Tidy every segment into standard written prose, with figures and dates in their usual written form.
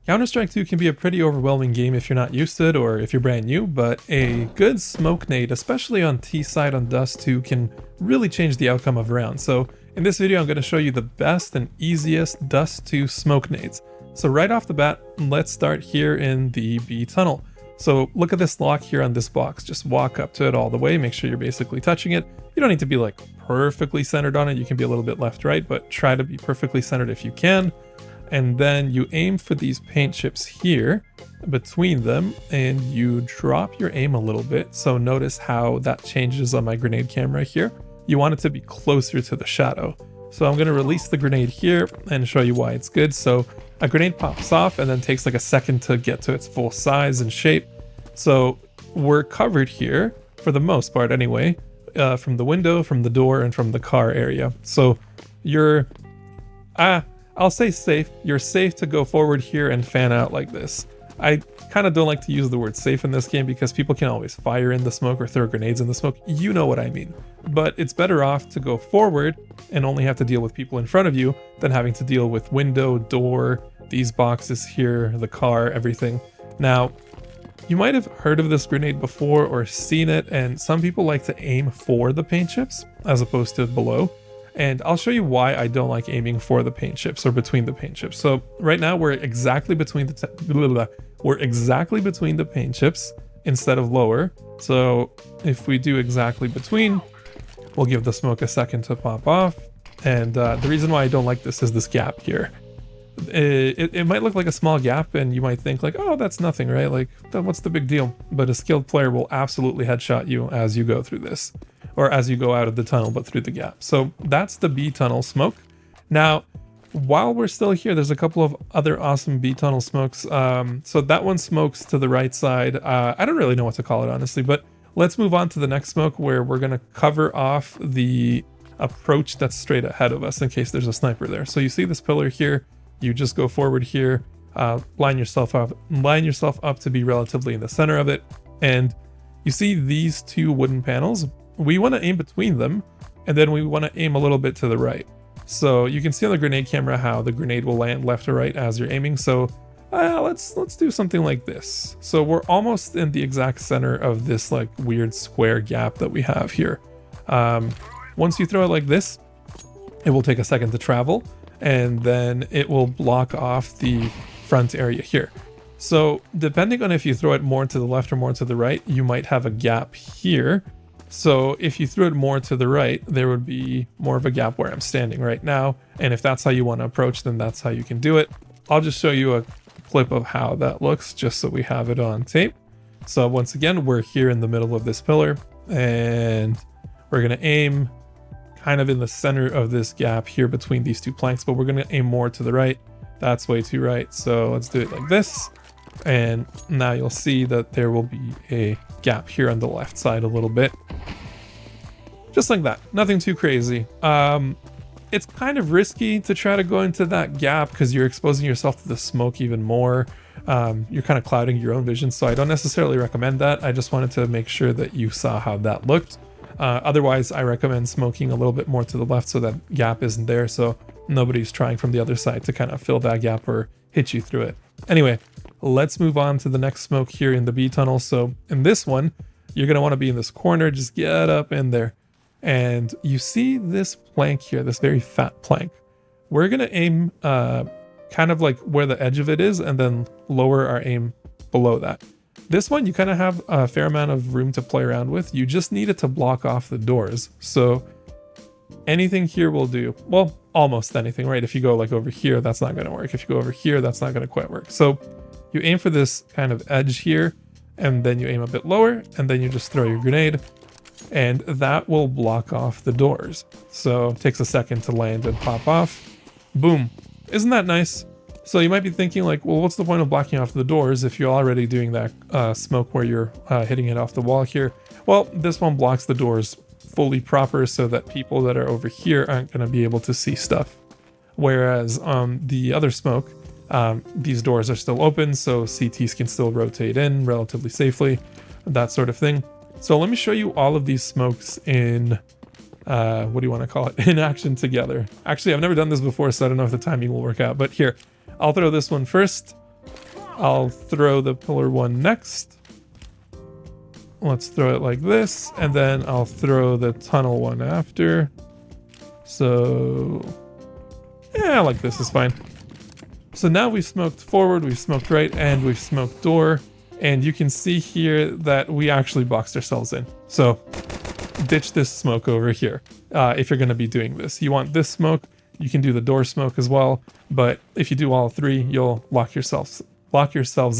Counter-Strike 2 can be a pretty overwhelming game if you're not used to it or if you're brand new, but a good smoke nade, especially on T side on Dust 2, can really change the outcome of a round. So in this video, I'm going to show you the best and easiest Dust 2 smoke nades. So right off the bat, let's start here in the B tunnel. So look at this lock here on this box. Just walk up to it all the way. Make sure you're basically touching it. You don't need to be like perfectly centered on it. You can be a little bit left-right, but try to be perfectly centered if you can. And then you aim for these paint chips here between them and you drop your aim a little bit. So notice how that changes on my grenade camera here. You want it to be closer to the shadow. So I'm going to release the grenade here and show you why it's good. So a grenade pops off and then takes like a second to get to its full size and shape. So we're covered here for the most part anyway, from the window, from the door, and from the car area. So you're, I'll say safe. You're safe to go forward here and fan out like this. I kind of don't like to use the word safe in this game because people can always fire in the smoke or throw grenades in the smoke. You know what I mean. But it's better off to go forward and only have to deal with people in front of you than having to deal with window, door, these boxes here, the car, everything. Now, you might have heard of this grenade before or seen it, and some people like to aim for the paint chips as opposed to below. And I'll show you why I don't like aiming for the paint chips or between the paint chips. So right now we're exactly between the paint chips instead of lower. So if we do exactly between, we'll give the smoke a second to pop off. And the reason why I don't like this is this gap here. It might look like a small gap and you might think like, oh, that's nothing, right? Like, what's the big deal? But a skilled player will absolutely headshot you as you go through this, or as you go out of the tunnel, but through the gap. So that's the B tunnel smoke. Now, while we're still here, there's a couple of other awesome B tunnel smokes. So that one smokes to the right side. I don't really know what to call it, honestly, but let's move on to the next smoke where we're going to cover off the approach that's straight ahead of us in case there's a sniper there. So you see this pillar here. You just go forward here, line yourself up to be relatively in the center of it. And you see these two wooden panels. We want to aim between them, and then we want to aim a little bit to the right. So you can see on the grenade camera how the grenade will land left or right as you're aiming. So let's do something like this. So we're almost in the exact center of this like weird square gap that we have here. Once you throw it like this, it will take a second to travel, and then it will block off the front area here. So depending on if you throw it more to the left or more to the right, you might have a gap here. So if you threw it more to the right, there would be more of a gap where I'm standing right now. And if that's how you want to approach, then that's how you can do it. I'll just show you a clip of how that looks just so we have it on tape. So once again, we're here in the middle of this pillar and we're going to aim kind of in the center of this gap here between these two planks, but we're going to aim more to the right. That's way too right. So let's do it like this. And now you'll see that there will be a gap here on the left side a little bit. Just like that. Nothing too crazy. It's kind of risky to try to go into that gap because you're exposing yourself to the smoke even more. You're kind of clouding your own vision. So I don't necessarily recommend that. I just wanted to make sure that you saw how that looked. Otherwise, I recommend smoking a little bit more to the left so that gap isn't there. So nobody's trying from the other side to kind of fill that gap or hit you through it. Anyway, let's move on to the next smoke here in the B tunnel. So in this one, you're going to want to be in this corner. Just get up in there. And you see this plank here, this very fat plank. We're going to aim kind of like where the edge of it is and then lower our aim below that. This one, you kind of have a fair amount of room to play around with. You just need it to block off the doors. So anything here will do. Well, almost anything, right? If you go like over here, that's not going to work. If you go over here, that's not going to quite work. So you aim for this kind of edge here, and then you aim a bit lower, and then you just throw your grenade, and that will block off the doors. So it takes a second to land and pop off. Boom. Isn't that nice? So you might be thinking like, well, what's the point of blocking off the doors if you're already doing that smoke where you're hitting it off the wall here? Well, this one blocks the doors fully proper so that people that are over here aren't going to be able to see stuff. Whereas the other smoke, these doors are still open, so CTs can still rotate in relatively safely, that sort of thing. So let me show you all of these smokes in what do you want to call it, in action together. Actually, I've never done this before, so I don't know if the timing will work out, but here, I'll throw this one first, I'll throw the pillar one next. Let's throw it like this, and then I'll throw the tunnel one after. So yeah, like this is fine. So now we've smoked forward, we've smoked right, and we've smoked door. And you can see here that we actually boxed ourselves in. So ditch this smoke over here if you're going to be doing this. You want this smoke, you can do the door smoke as well. But if you do all three, you'll lock yourselves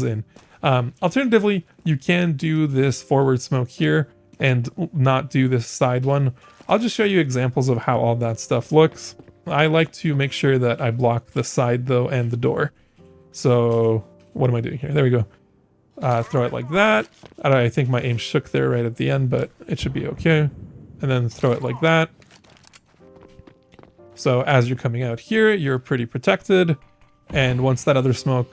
in. Alternatively, you can do this forward smoke here and not do this side one. I'll just show you examples of how all that stuff looks. I like to make sure that I block the side though and the door. So what am I doing here? There we go. Throw it like that. I think my aim shook there right at the end, but it should be okay. And then throw it like that. So as you're coming out here, you're pretty protected. And once that other smoke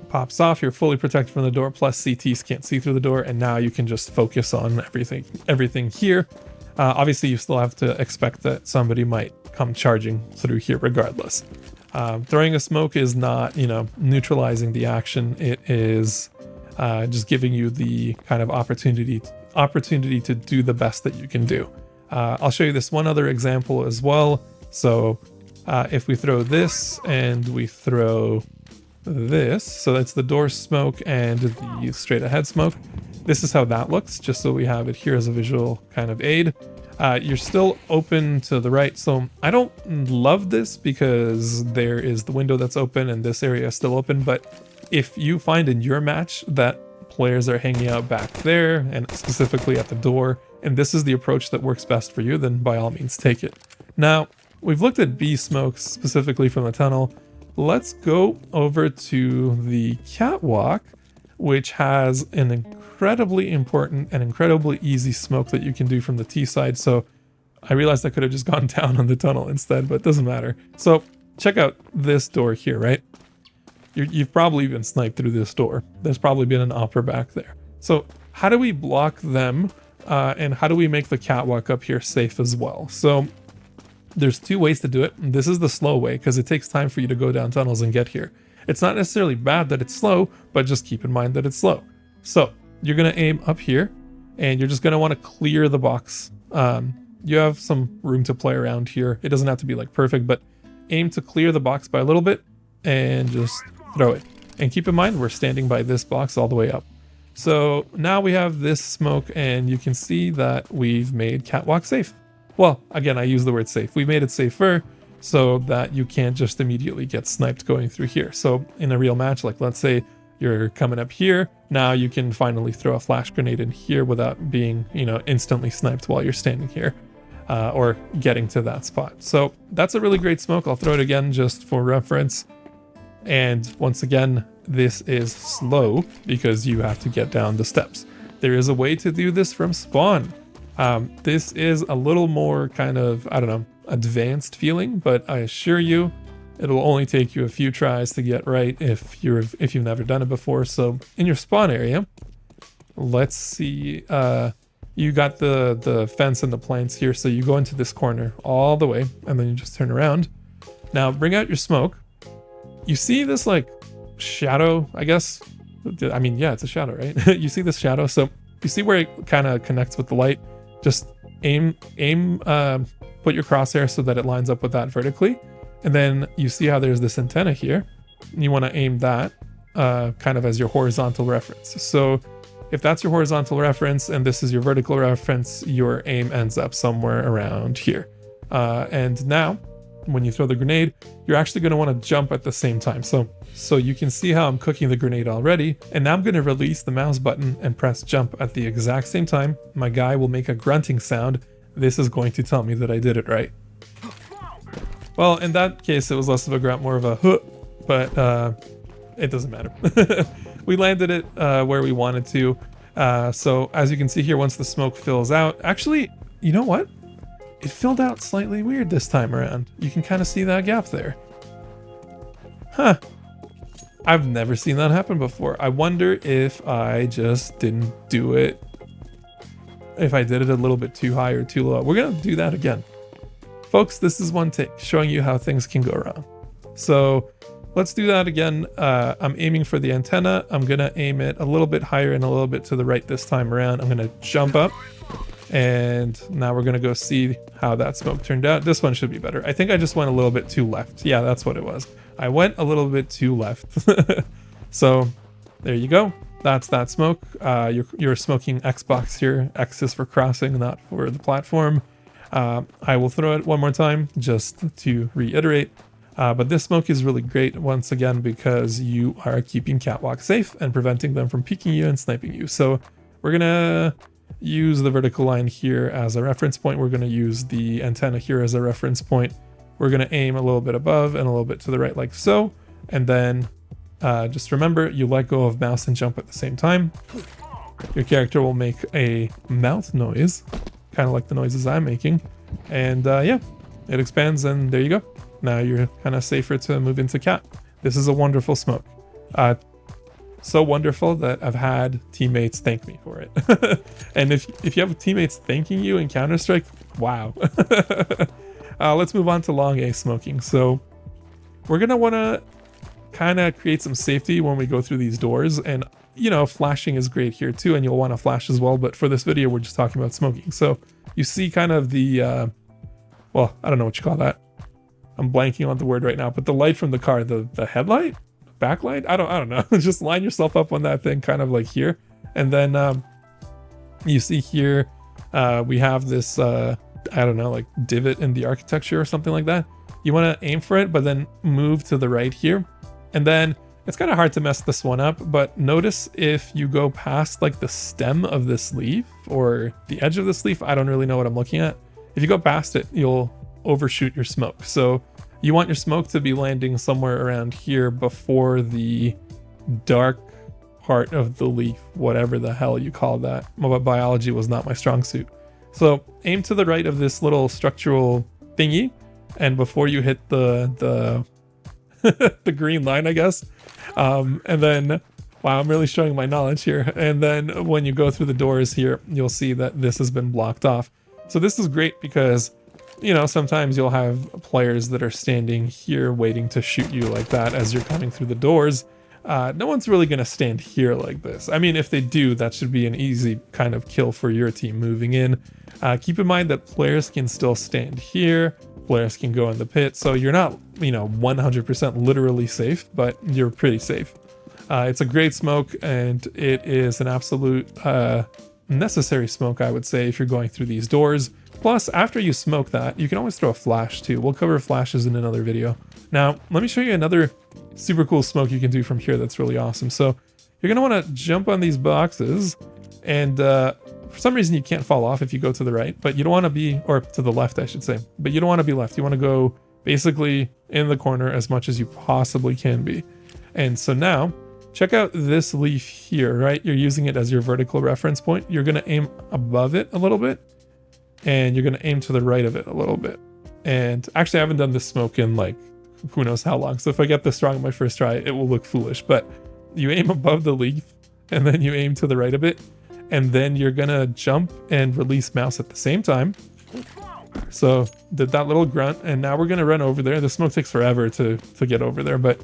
pops off, you're fully protected from the door, plus CTs can't see through the door, and now you can just focus on everything here. Obviously, you still have to expect that somebody might come charging through here regardless. Throwing a smoke is not, neutralizing the action. It is just giving you the kind of opportunity to do the best that you can do. I'll show you this one other example as well. So if we throw this and we throw this, so that's the door smoke and the straight ahead smoke. This is how that looks, just so we have it here as a visual kind of aid. You're still open to the right, so I don't love this because there is the window that's open and this area is still open, but if you find in your match that players are hanging out back there and specifically at the door, and this is the approach that works best for you, then by all means take it. Now, we've looked at B smokes specifically from the tunnel. Let's go over to the catwalk, which has an incredibly important and incredibly easy smoke that you can do from the T side. So I realized I could have just gone down on the tunnel instead, but it doesn't matter. So check out this door here, right? You've probably been sniped through this door. There's probably been an upper back there. So how do we block them? And how do we make the catwalk up here safe as well? So there's two ways to do it. This is the slow way because it takes time for you to go down tunnels and get here. It's not necessarily bad that it's slow, but just keep in mind that it's slow. So you're going to aim up here and you're just going to want to clear the box. You have some room to play around here. It doesn't have to be like perfect, but aim to clear the box by a little bit and just throw it. And keep in mind, we're standing by this box all the way up. So now we have this smoke and you can see that we've made catwalk safe. Well, again, I use the word safe. We made it safer so that you can't just immediately get sniped going through here. So in a real match, like let's say you're coming up here, now you can finally throw a flash grenade in here without being, instantly sniped while you're standing here or getting to that spot. So that's a really great smoke. I'll throw it again just for reference. And once again, this is slow because you have to get down the steps. There is a way to do this from spawn. This is a little more kind of, advanced feeling, but I assure you, it'll only take you a few tries to get right if you've never done it before. So in your spawn area, let's see, you got the fence and the planks here. So you go into this corner all the way and then you just turn around. Now bring out your smoke. You see this like shadow, I guess. I mean, yeah, it's a shadow, right? You see this shadow. So you see where it kind of connects with the light. Just aim, put your crosshair so that it lines up with that vertically. And then you see how there's this antenna here. You want to aim that kind of as your horizontal reference. So if that's your horizontal reference and this is your vertical reference, your aim ends up somewhere around here. And now when you throw the grenade, you're actually going to want to jump at the same time. So you can see how I'm cooking the grenade already. And now I'm going to release the mouse button and press jump at the exact same time. My guy will make a grunting sound. This is going to tell me that I did it right. Well, in that case, it was less of a grunt, more of a huh, but it doesn't matter. We landed it where we wanted to. So as you can see here, once the smoke fills out, actually, you know what? It filled out slightly weird this time around. You can kind of see that gap there. Huh. I've never seen that happen before. I wonder if I just didn't do it. If I did it a little bit too high or too low. We're going to do that again. Folks, this is one take showing you how things can go wrong. So let's do that again. I'm aiming for the antenna. I'm gonna aim it a little bit higher and a little bit to the right this time around. I'm gonna jump up, and now we're gonna go see how that smoke turned out. This one should be better. I think I just went a little bit too left. Yeah, that's what it was. I went a little bit too left. So there you go. That's that smoke. You're smoking Xbox here. X is for crossing, not for the platform. I will throw it one more time just to reiterate. But this smoke is really great once again because you are keeping Catwalk safe and preventing them from peeking you and sniping you. So we're gonna use the vertical line here as a reference point. We're gonna use the antenna here as a reference point. We're gonna aim a little bit above and a little bit to the right like so. And then just remember, you let go of mouse and jump at the same time. Your character will make a mouth noise, kind of like the noises I'm making. And yeah, it expands and there you go. Now you're kind of safer to move into Cat. This is a wonderful smoke. So wonderful that I've had teammates thank me for it. And if you have teammates thanking you in Counter-Strike, wow. Let's move on to long A smoking. So we're going to want to kind of create some safety when we go through these doors, and you know, flashing is great here too, and you'll want to flash as well, but for this video we're just talking about smoking. So you see kind of the well, I don't know what you call that, I'm blanking on the word right now, but the light from the car, the headlight, backlight, I don't know. Just line yourself up on that thing kind of like here, and then you see here we have this I don't know, like divot in the architecture or something like that. You want to aim for it, but then move to the right here. And then it's kind of hard to mess this one up, but notice if you go past like the stem of this leaf or the edge of this leaf, I don't really know what I'm looking at. If you go past it, you'll overshoot your smoke. So you want your smoke to be landing somewhere around here before the dark part of the leaf, whatever the hell you call that. Biology was not my strong suit. So aim to the right of this little structural thingy, and before you hit the the green line, I guess. And then, wow, I'm really showing my knowledge here. And then when you go through the doors here, you'll see that this has been blocked off. So this is great because, you know, sometimes you'll have players that are standing here waiting to shoot you like that as you're coming through the doors. No one's really going to stand here like this. I mean, if they do, that should be an easy kind of kill for your team moving in. Keep in mind that players can still stand here. Players can go in the pit. So you're not, you know, 100% literally safe, but you're pretty safe. It's a great smoke, and it is an absolute necessary smoke, I would say, if you're going through these doors. Plus, after you smoke that, you can always throw a flash too. We'll cover flashes in another video. Now, let me show you another super cool smoke you can do from here that's really awesome. So you're going to want to jump on these boxes, and for some reason you can't fall off if you go to the right, but you don't want to be, or to the left, I should say, but you don't want to be left. You want to go basically in the corner as much as you possibly can be. And so now, check out this leaf here, right? You're using it as your vertical reference point. You're going to aim above it a little bit, and you're going to aim to the right of it a little bit. And actually, I haven't done this smoke in like who knows how long. So if I get this wrong on my first try, it will look foolish. But you aim above the leaf, and then you aim to the right a bit, and then you're going to jump and release mouse at the same time. So did that little grunt, and now we're going to run over there. The smoke takes forever to get over there, but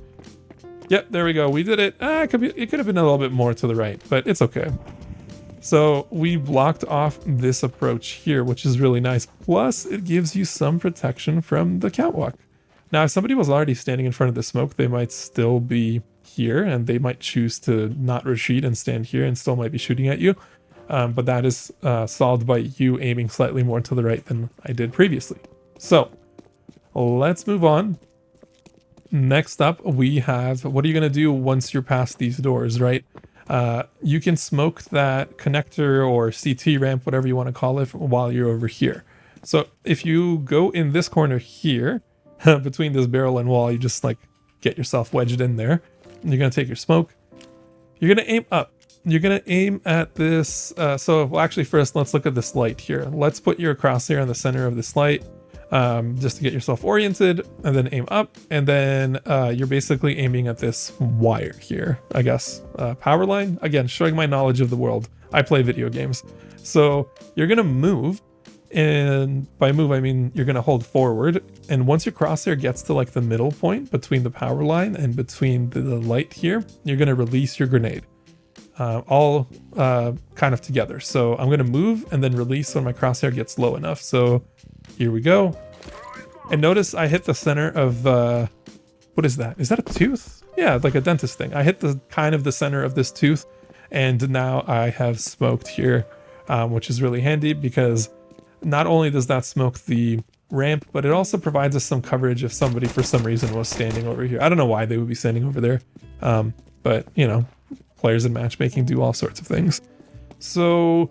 yep, there we go. We did it. It could have been a little bit more to the right, but it's okay. So we blocked off this approach here, which is really nice. Plus, it gives you some protection from the catwalk. Now, if somebody was already standing in front of the smoke, they might still be here, and they might choose to not retreat and stand here and still might be shooting at you. But that is solved by you aiming slightly more to the right than I did previously. So let's move on. Next up, we have, what are you going to do once you're past these doors, right? You can smoke that connector or CT ramp, whatever you want to call it, while you're over here. So if you go in this corner here, between this barrel and wall, you just like get yourself wedged in there. You're going to take your smoke. You're going to aim up. You're going to aim at this. Well, actually, first, let's look at this light here. Let's put your crosshair in the center of this light. Just to get yourself oriented, and then aim up, and then you're basically aiming at this wire here, I guess. Power line? Again, showing my knowledge of the world. I play video games. So you're going to move, And by move, I mean you're going to hold forward. And once your crosshair gets to like the middle point between the power line and between the light here, you're going to release your grenade. All kind of together. So I'm going to move and then release when my crosshair gets low enough. So here we go. And notice I hit the center of, what is that? Is that a tooth? Yeah, like a dentist thing. I hit the kind of the center of this tooth, and now I have smoked here, which is really handy because not only does that smoke the ramp, but it also provides us some coverage if somebody for some reason was standing over here. I don't know why they would be standing over there, but you know, players in matchmaking do all sorts of things. So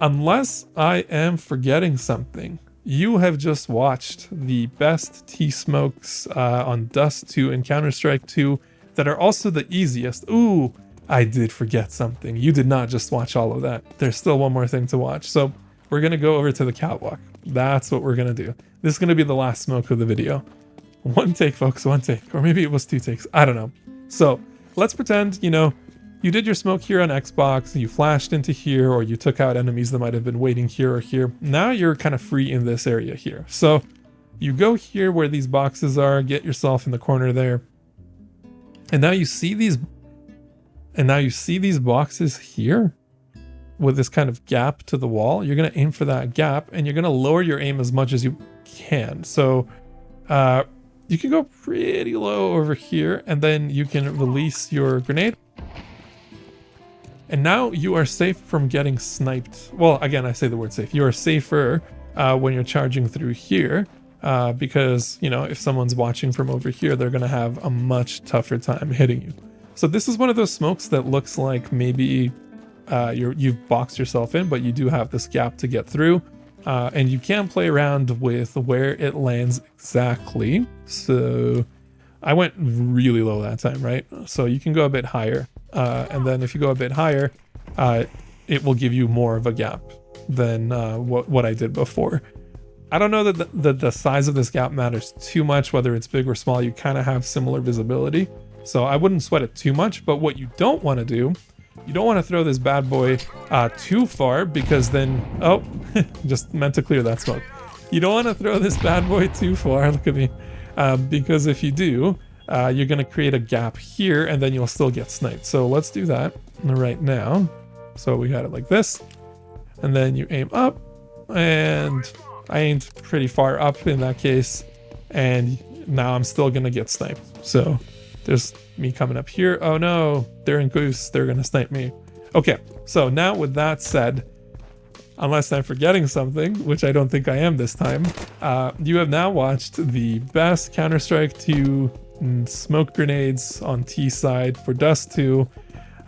unless I am forgetting something, you have just watched the best T-smokes on Dust 2 and Counter-Strike 2 that are also the easiest. Ooh, I did forget something. You did not just watch all of that. There's still one more thing to watch. So we're going to go over to the Catwalk. That's what we're going to do. This is going to be the last smoke of the video. One take, folks, one take. Or maybe it was 2 takes. I don't know. So let's pretend, you know, you did your smoke here on Xbox, you flashed into here, or you took out enemies that might have been waiting here or here. Now you're kind of free in this area here. So you go here where these boxes are, get yourself in the corner there. And now you see these boxes here with this kind of gap to the wall. You're going to aim for that gap, and you're going to lower your aim as much as you can. So you can go pretty low over here, and then you can release your grenade. And now you are safe from getting sniped. Well, again, I say the word safe. You are safer when you're charging through here because, you know, if someone's watching from over here, they're going to have a much tougher time hitting you. So this is one of those smokes that looks like maybe you've boxed yourself in, but you do have this gap to get through. And you can play around with where it lands exactly. So I went really low that time, right? So you can go a bit higher. And then if you go a bit higher, it will give you more of a gap than what I did before. I don't know that the size of this gap matters too much, whether it's big or small. You kind of have similar visibility. So I wouldn't sweat it too much. But what you don't want to do, you don't want to throw this bad boy too far, because then, oh, just meant to clear that smoke. You don't want to throw this bad boy too far, look at me, because if you do, you're going to create a gap here, and then you'll still get sniped. So let's do that right now. So we got it like this, and then you aim up, and I aimed pretty far up in that case, and now I'm still going to get sniped. So there's me coming up here. Oh no, they're in Goose. They're going to snipe me. Okay, so now with that said, unless I'm forgetting something, which I don't think I am this time, you have now watched the best Counter-Strike 2 smoke grenades on T side for Dust 2.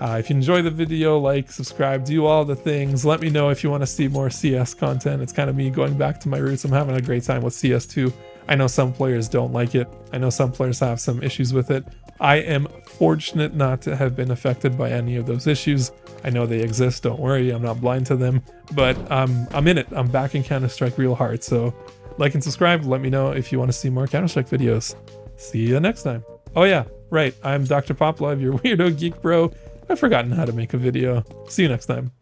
If you enjoy the video, like, subscribe, do all the things. Let me know if you want to see more CS content. It's kind of me going back to my roots. I'm having a great time with CS2. I know some players don't like it. I know some players have some issues with it. I am fortunate not to have been affected by any of those issues. I know they exist, don't worry, I'm not blind to them, but I'm in it. I'm back in Counter-Strike real hard. So like and subscribe. Let me know if you want to see more Counter-Strike videos. See you next time. Oh yeah, right, I'm Dr. Poplove, your weirdo geek bro. I've forgotten how to make a video. See you next time.